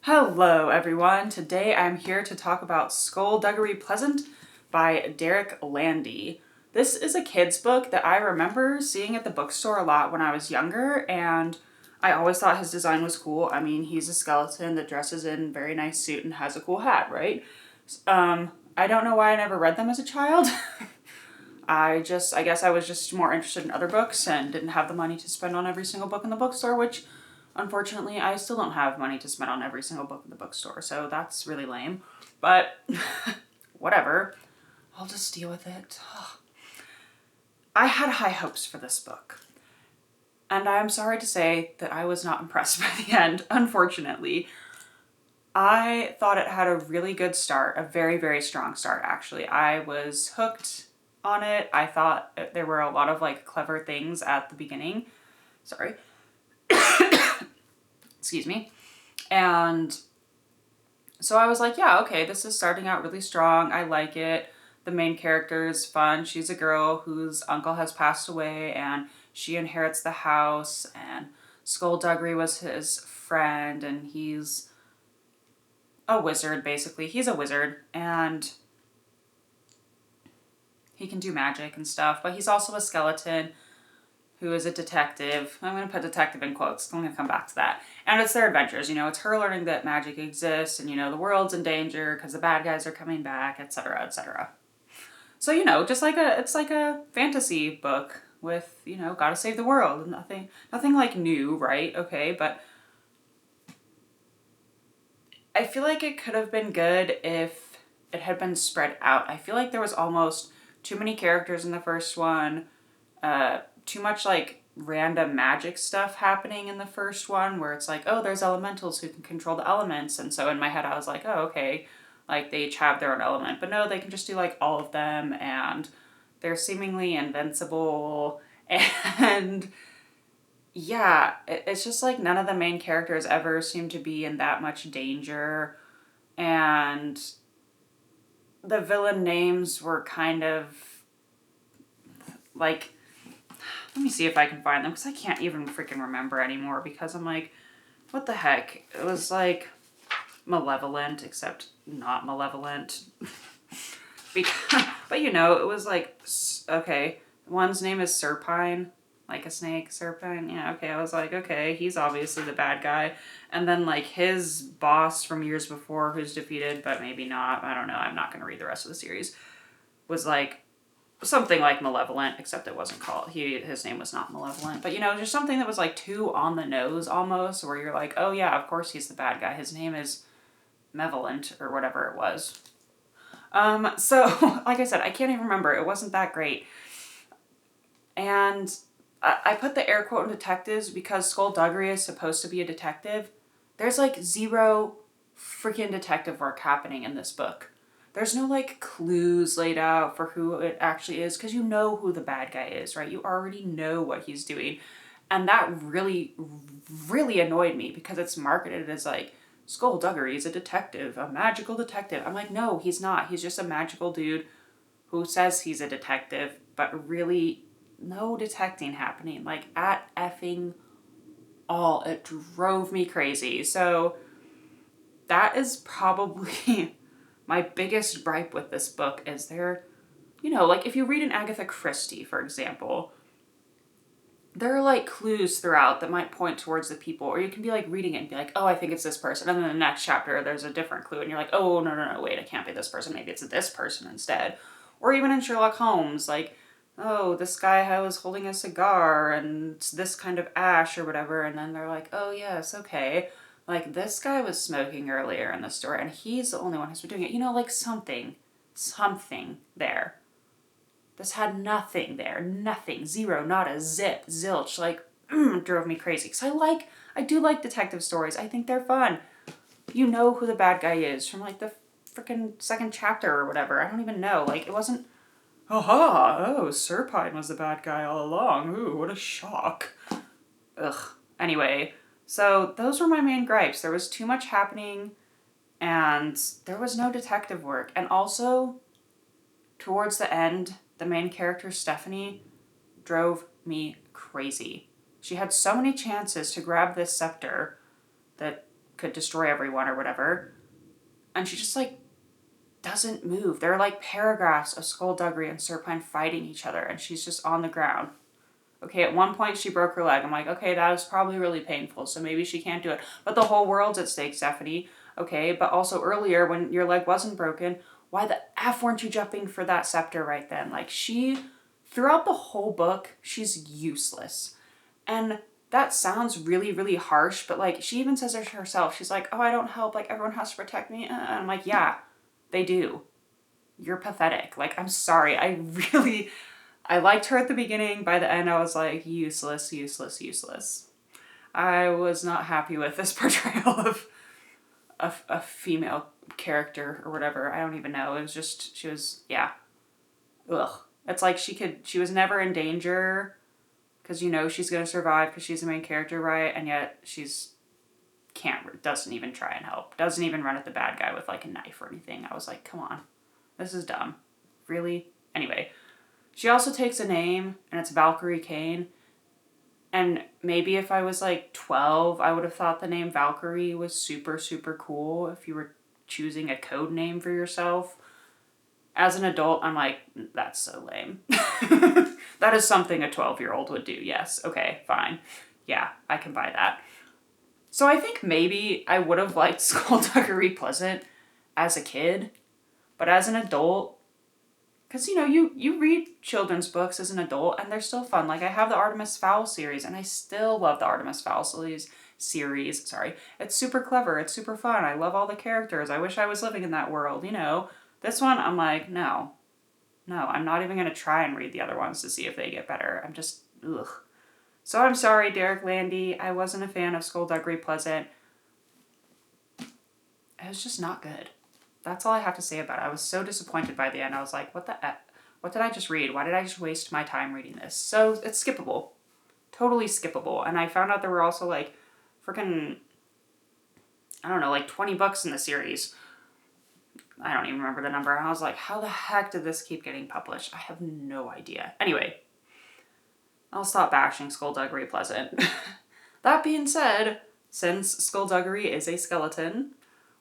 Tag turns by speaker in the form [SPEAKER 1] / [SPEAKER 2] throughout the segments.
[SPEAKER 1] Hello everyone, today I'm here to talk about Skulduggery Pleasant by Landy. This is a kid's book that I remember seeing at the bookstore a lot when I was younger, and I always thought his design was cool. I mean, he's a skeleton that dresses in a very nice suit and has a cool hat, right? I don't know why I never read them as a child. I guess I was just more interested in other books and didn't have the money to spend on every single book in the bookstore, which unfortunately I still don't have money to spend on every single book in the bookstore, so that's really lame. But whatever, I'll just deal with it. I had high hopes for this book, and I'm sorry to say that I was not impressed by the end, unfortunately. I thought it had a really good start, a very, very strong start, actually. I was hooked on it. I thought there were a lot of clever things at the beginning. Sorry. Excuse me. And so I was like, yeah, okay, this is starting out really strong. I like it. The main character is fun. She's a girl whose uncle has passed away and she inherits the house, and Skulduggery was his friend, and he's a wizard, basically. He's a wizard, and he can do magic and stuff, but he's also a skeleton who is a detective. I'm going to put detective in quotes. I'm going to come back to that. And it's their adventures, it's her learning that magic exists, and, the world's in danger because the bad guys are coming back, etc., etc. So, it's like a fantasy book with, gotta save the world. Nothing like new, right? Okay, but I feel like it could have been good if it had been spread out. I feel like there was almost too many characters in the first one, too much random magic stuff happening in the first one where it's like, oh, there's elementals who can control the elements. And so in my head I was like, oh, okay, they each have their own element. But no, they can just do all of them, and they're seemingly invincible. And yeah, it's just none of the main characters ever seem to be in that much danger. And the villain names were kind of let me see if I can find them, because I can't even freaking remember anymore, because I'm like, what the heck? It was malevolent, except not malevolent. But it was okay, one's name is Serpine, like a snake, Serpine. Yeah, okay, I was like, okay, he's obviously the bad guy. And then his boss from years before, who's defeated, but maybe not, I don't know, I'm not going to read the rest of the series, was something like malevolent, except it wasn't called, his name was not malevolent. But just something that was too on the nose almost, where you're like, oh yeah, of course he's the bad guy. His name is Malevolent, or whatever it was. So, like I said, I can't even remember. It wasn't that great. And I put the air quote in detectives because Skulduggery is supposed to be a detective. There's zero freaking detective work happening in this book. There's no clues laid out for who it actually is, because you know who the bad guy is, right? You already know what he's doing. And that really, really annoyed me, because it's marketed as Skulduggery is a detective, a magical detective. I'm like, no, he's not. He's just a magical dude who says he's a detective, but really no detecting happening, at effing all. It drove me crazy. So that is probably my biggest gripe with this book, is there, if you read an Agatha Christie, for example, there are clues throughout that might point towards the people, or you can be reading it and be like, oh, I think it's this person, and then the next chapter there's a different clue and you're like, oh, no, wait, it can't be this person, maybe it's this person instead. Or even in Sherlock Holmes, oh, this guy was holding a cigar and it's this kind of ash or whatever, and then they're like, oh yes, okay, this guy was smoking earlier in the store and he's the only one who's been doing it, something there. This had nothing there. Nothing. Zero. Not a zip. Zilch. Drove me crazy. Because I do like detective stories. I think they're fun. You know who the bad guy is from the freaking second chapter or whatever. I don't even know. It wasn't, oh, Serpine was the bad guy all along. Ooh, what a shock. Ugh. Anyway, so those were my main gripes. There was too much happening, and there was no detective work. And also, towards the end, the main character, Stephanie, drove me crazy. She had so many chances to grab this scepter that could destroy everyone or whatever. And she just, like, doesn't move. There are, like, paragraphs of Skulduggery and Serpine fighting each other, and she's just on the ground. Okay, at one point she broke her leg. I'm like, okay, that was probably really painful, so maybe she can't do it. But the whole world's at stake, Stephanie. Okay, but also earlier when your leg wasn't broken, why the F weren't you jumping for that scepter right then? Like, throughout the whole book, she's useless. And that sounds really, really harsh, but, like, she even says it herself. She's like, oh, I don't help. Like, everyone has to protect me. And I'm like, yeah, they do. You're pathetic. Like, I'm sorry. I liked her at the beginning. By the end, I was like, useless, useless, useless. I was not happy with this portrayal of a female character or whatever. I don't even know. It was just, she was, yeah. Ugh. It's like she was never in danger because you know she's going to survive because she's the main character, right? And yet doesn't even try and help. Doesn't even run at the bad guy with, like, a knife or anything. I was like, come on. This is dumb. Really? Anyway. She also takes a name, and it's Valkyrie Kane. And maybe if I was, like, 12, I would have thought the name Valkyrie was super, super cool if you were choosing a code name for yourself. As an adult, I'm like, that's so lame. That is something a 12-year-old would do, yes. Okay, fine. Yeah, I can buy that. So I think maybe I would have liked Skulduggery Pleasant as a kid, but as an adult, because, you know, you read children's books as an adult, and they're still fun. Like, I have the Artemis Fowl series, and I still love the Artemis Fowl series. Sorry. It's super clever. It's super fun. I love all the characters. I wish I was living in that world, you know. This one, I'm like, no. I'm not even going to try and read the other ones to see if they get better. I'm just, ugh. So I'm sorry, Derek Landy. I wasn't a fan of Skulduggery Pleasant. It was just not good. That's all I have to say about it. I was so disappointed by the end. I was like, what did I just read? Why did I just waste my time reading this? So it's skippable. Totally skippable. And I found out there were also, like, freaking, I don't know, like 20 books in the series. I don't even remember the number. And I was like, how the heck did this keep getting published? I have no idea. Anyway, I'll stop bashing Skulduggery Pleasant. That being said, since Skulduggery is a skeleton,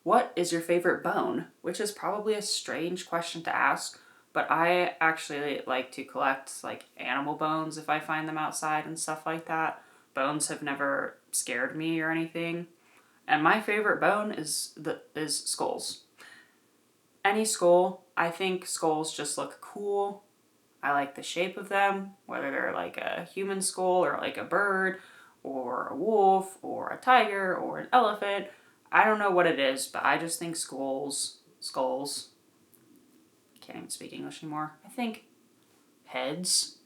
[SPEAKER 1] what is your favorite bone? Which is probably a strange question to ask, but I actually like to collect, like, animal bones if I find them outside and stuff like that. Bones have never scared me or anything. And my favorite bone is skulls. Any skull. I think skulls just look cool. I like the shape of them, whether they're like a human skull or like a bird or a wolf or a tiger or an elephant. I don't know what it is, but I just think skulls, can't even speak English anymore. I think heads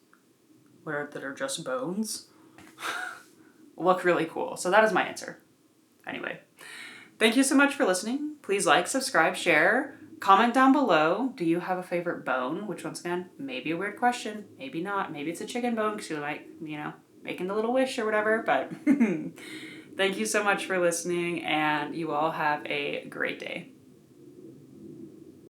[SPEAKER 1] that are just bones look really cool. So that is my answer. Anyway, thank you so much for listening. Please like, subscribe, share, comment down below. Do you have a favorite bone? Which, once again, maybe a weird question, maybe not. Maybe it's a chicken bone because you like, you know, making the little wish or whatever, but thank you so much for listening, and you all have a great day.